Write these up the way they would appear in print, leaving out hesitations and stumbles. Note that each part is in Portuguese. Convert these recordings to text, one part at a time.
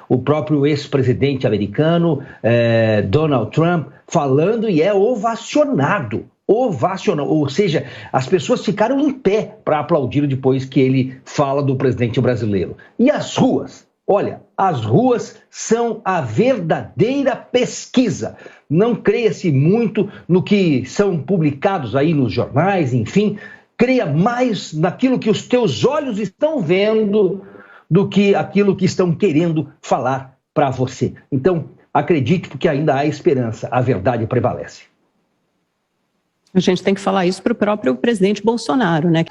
o próprio ex-presidente americano, Donald Trump, falando e é ovacionado. Ou seja, as pessoas ficaram em pé para aplaudir depois que ele fala do presidente brasileiro. E as ruas? Olha, as ruas são a verdadeira pesquisa. Não creia-se muito no que são publicados aí nos jornais, enfim. Creia mais naquilo que os teus olhos estão vendo do que aquilo que estão querendo falar para você. Então, acredite, porque ainda há esperança. A verdade prevalece. A gente tem que falar isso para o próprio presidente Bolsonaro, né?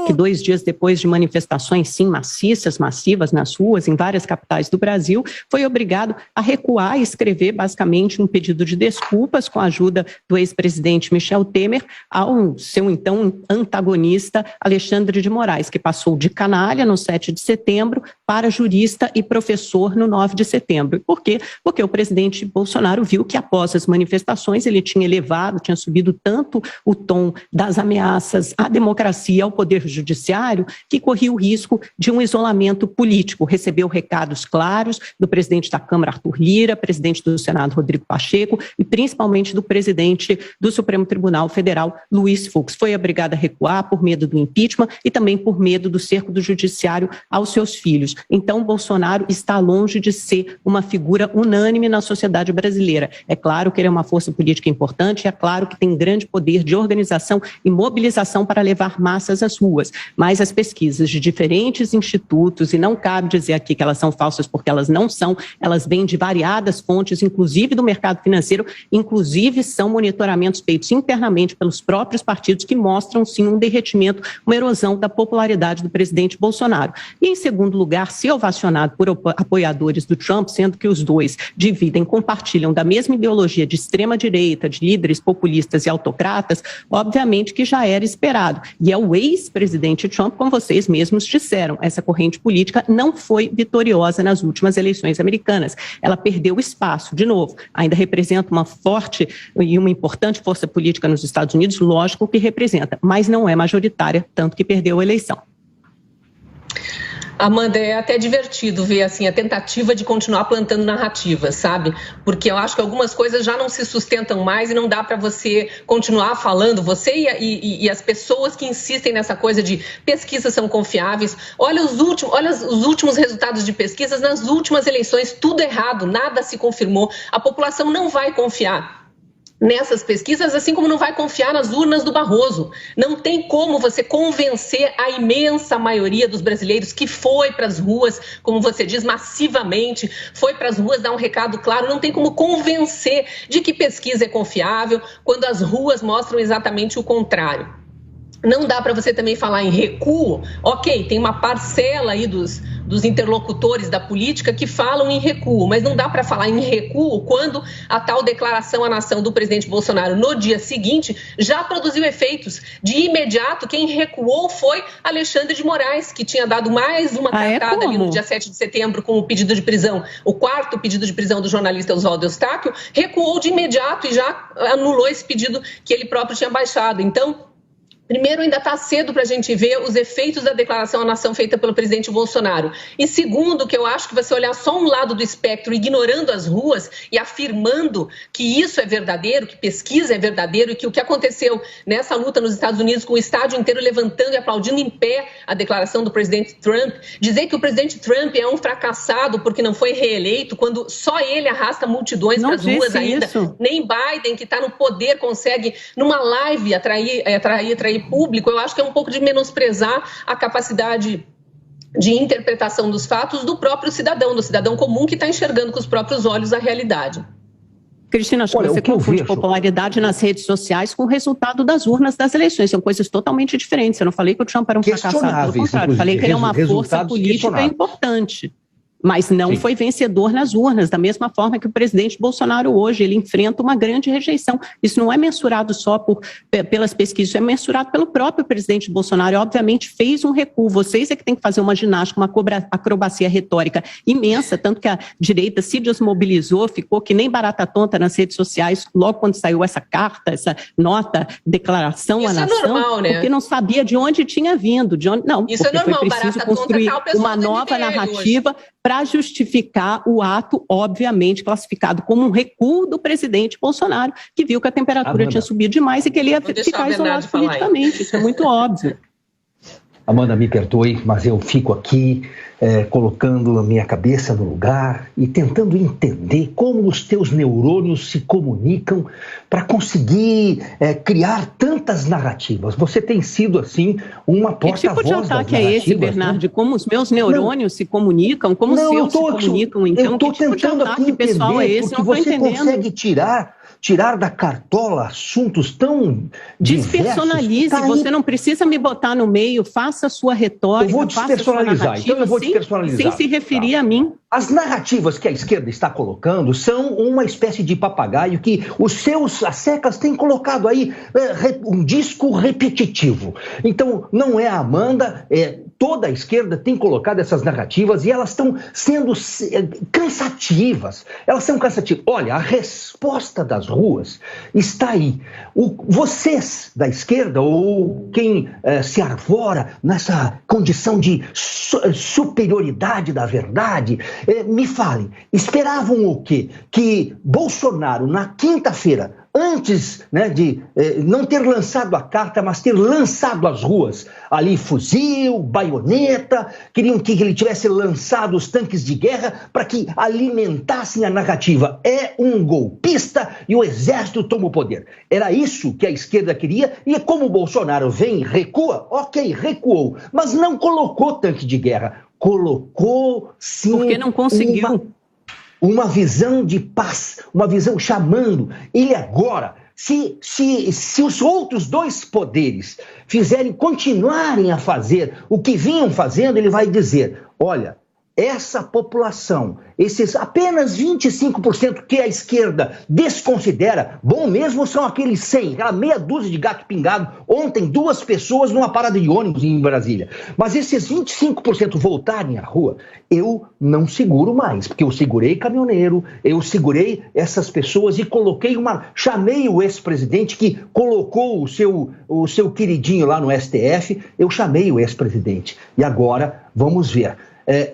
Que 2 dias depois de manifestações, sim, massivas nas ruas, em várias capitais do Brasil, foi obrigado a recuar e escrever, basicamente, um pedido de desculpas com a ajuda do ex-presidente Michel Temer ao seu, então, antagonista Alexandre de Moraes, que passou de canalha no 7 de setembro para jurista e professor no 9 de setembro. Por quê? Porque o presidente Bolsonaro viu que, após as manifestações, ele tinha subido tanto o tom das ameaças à democracia, ao poder judiciário, que corria o risco de um isolamento político. Recebeu recados claros do presidente da Câmara, Arthur Lira, presidente do Senado, Rodrigo Pacheco, e principalmente do presidente do Supremo Tribunal Federal, Luiz Fux. Foi obrigado a recuar por medo do impeachment e também por medo do cerco do judiciário aos seus filhos. Então, Bolsonaro está longe de ser uma figura unânime na sociedade brasileira. É claro que ele é uma força política importante, é claro que tem grande poder de organização e mobilização para levar massas às ruas, mas as pesquisas de diferentes institutos, e não cabe dizer aqui que elas são falsas porque elas não são, elas vêm de variadas fontes, inclusive do mercado financeiro, inclusive são monitoramentos feitos internamente pelos próprios partidos que mostram sim um derretimento, uma erosão da popularidade do presidente Bolsonaro. E em segundo lugar, se ovacionado por apoiadores do Trump, sendo que os dois compartilham da mesma ideologia de extrema-direita, de líderes populistas e autocratas, obviamente que já era esperado. E é o ex-presidente Trump, como vocês mesmos disseram, essa corrente política não foi vitoriosa nas últimas eleições americanas. Ela perdeu espaço, de novo, ainda representa uma forte e uma importante força política nos Estados Unidos, lógico que representa, mas não é majoritária, tanto que perdeu a eleição. Amanda, é até divertido ver assim, a tentativa de continuar plantando narrativas, sabe? Porque eu acho que algumas coisas já não se sustentam mais e não dá para você continuar falando, você e as pessoas que insistem nessa coisa de pesquisas são confiáveis. Olha os últimos resultados de pesquisas nas últimas eleições, tudo errado, nada se confirmou. A população não vai confiar nessas pesquisas, assim como não vai confiar nas urnas do Barroso. Não tem como você convencer a imensa maioria dos brasileiros que foi para as ruas, como você diz, massivamente, foi para as ruas dar um recado claro, não tem como convencer de que pesquisa é confiável quando as ruas mostram exatamente o contrário. Não dá para você também falar em recuo. Ok, tem uma parcela aí dos interlocutores da política que falam em recuo, mas não dá para falar em recuo quando a tal declaração à nação do presidente Bolsonaro no dia seguinte já produziu efeitos. De imediato, quem recuou foi Alexandre de Moraes, que tinha dado mais uma cartada ali no dia 7 de setembro com o pedido de prisão, o 4º pedido de prisão do jornalista Oswaldo Eustáquio, recuou de imediato e já anulou esse pedido que ele próprio tinha baixado. Então, primeiro, ainda está cedo para a gente ver os efeitos da declaração à nação feita pelo presidente Bolsonaro. E segundo, que eu acho que você olhar só um lado do espectro, ignorando as ruas e afirmando que isso é verdadeiro, que pesquisa é verdadeiro e que o que aconteceu nessa luta nos Estados Unidos, com o estádio inteiro levantando e aplaudindo em pé a declaração do presidente Trump, dizer que o presidente Trump é um fracassado porque não foi reeleito, quando só ele arrasta multidões para as ruas ainda. Isso. Nem Biden, que está no poder, consegue, numa live, atrair público. Eu acho que é um pouco de menosprezar a capacidade de interpretação dos fatos do próprio cidadão, do cidadão comum que está enxergando com os próprios olhos a realidade. Cristina, acho que você confunde popularidade nas redes sociais com o resultado das urnas das eleições. São coisas totalmente diferentes. Eu não falei que o Trump era um fracassado, pelo contrário. Falei que ele é uma força política importante. Mas não foi vencedor nas urnas, da mesma forma que o presidente Bolsonaro hoje, ele enfrenta uma grande rejeição. Isso não é mensurado só pelas pesquisas, é mensurado pelo próprio presidente Bolsonaro. E, obviamente, fez um recuo. Vocês é que têm que fazer uma ginástica, uma acrobacia retórica imensa, tanto que a direita se desmobilizou, ficou que nem barata tonta nas redes sociais, logo quando saiu essa carta, essa nota, declaração à nação, normal, né? Porque não sabia de onde tinha vindo. Não, isso porque é normal, foi preciso construir uma nova narrativa para justificar o ato, obviamente, classificado como um recuo do presidente Bolsonaro, que viu que a temperatura tinha subido demais e que ele ia ficar isolado politicamente. Isso é muito óbvio. Amanda, me perdoe, mas eu fico aqui colocando a minha cabeça no lugar e tentando entender como os teus neurônios se comunicam para conseguir criar tantas narrativas. Você tem sido, assim, uma porta-voz das narrativas. Que tipo de ataque é esse, Bernardo? Né? Como os meus neurônios se comunicam? Como os seus se comunicam? Então, eu estou tentando aqui pessoal é esse? Porque você consegue tirar da cartola assuntos tão despersonalize, diversos. Você não precisa me botar no meio, faça a sua retórica, eu vou despersonalizar, então eu vou despersonalizar. Sem se referir a mim. As narrativas que a esquerda está colocando são uma espécie de papagaio que as secas têm colocado aí um disco repetitivo. Então, não é a Amanda, toda a esquerda tem colocado essas narrativas e elas estão sendo cansativas. Elas são cansativas. Olha, a resposta das ruas está aí. Vocês da esquerda, ou quem se arvora nessa condição de superioridade da verdade, me falem, esperavam o quê? Que Bolsonaro, na quinta-feira, antes de não ter lançado a carta, mas ter lançado às ruas ali fuzil, baioneta, queriam que ele tivesse lançado os tanques de guerra para que alimentassem a narrativa. É um golpista e o exército toma o poder. Era isso que a esquerda queria e como o Bolsonaro vem e recua, ok, recuou, mas não colocou tanque de guerra. Colocou, sim, porque não conseguiu. Uma visão de paz, uma visão chamando. E agora, se os outros dois poderes continuarem a fazer o que vinham fazendo, ele vai dizer, olha, essa população, esses apenas 25% que a esquerda desconsidera, bom mesmo são aqueles 100, aquela meia dúzia de gato pingado, ontem 2 pessoas numa parada de ônibus em Brasília. Mas esses 25% voltarem à rua, eu não seguro mais, porque eu segurei caminhoneiro, eu segurei essas pessoas e chamei o ex-presidente que colocou o seu queridinho lá no STF, eu chamei o ex-presidente. E agora, vamos ver.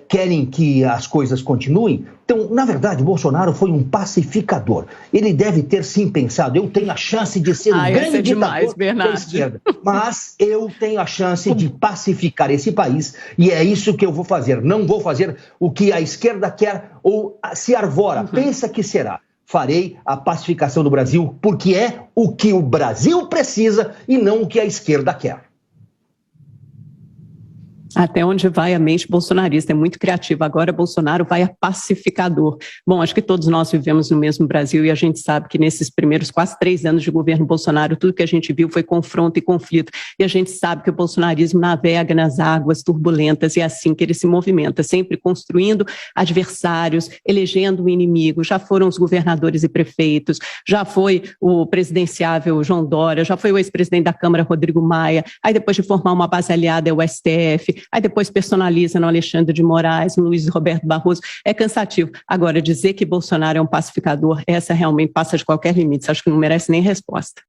Querem que as coisas continuem? Então, na verdade, Bolsonaro foi um pacificador. Ele deve ter sim pensado, eu tenho a chance de ser um grande ditador da esquerda, mas eu tenho a chance de pacificar esse país e é isso que eu vou fazer. Não vou fazer o que a esquerda quer ou se arvora, pensa que será. Farei a pacificação do Brasil porque é o que o Brasil precisa e não o que a esquerda quer. Até onde vai a mente bolsonarista, é muito criativa. Agora Bolsonaro vai a pacificador. Bom, acho que todos nós vivemos no mesmo Brasil e a gente sabe que nesses primeiros quase 3 anos de governo Bolsonaro, tudo que a gente viu foi confronto e conflito. E a gente sabe que o bolsonarismo navega nas águas turbulentas e é assim que ele se movimenta, sempre construindo adversários, elegendo um inimigo. Já foram os governadores e prefeitos, já foi o presidenciável João Dória, já foi o ex-presidente da Câmara Rodrigo Maia, aí depois de formar uma base aliada é o STF, aí depois personaliza no Alexandre de Moraes, no Luiz Roberto Barroso, é cansativo. Agora, dizer que Bolsonaro é um pacificador, essa realmente passa de qualquer limite, acho que não merece nem resposta.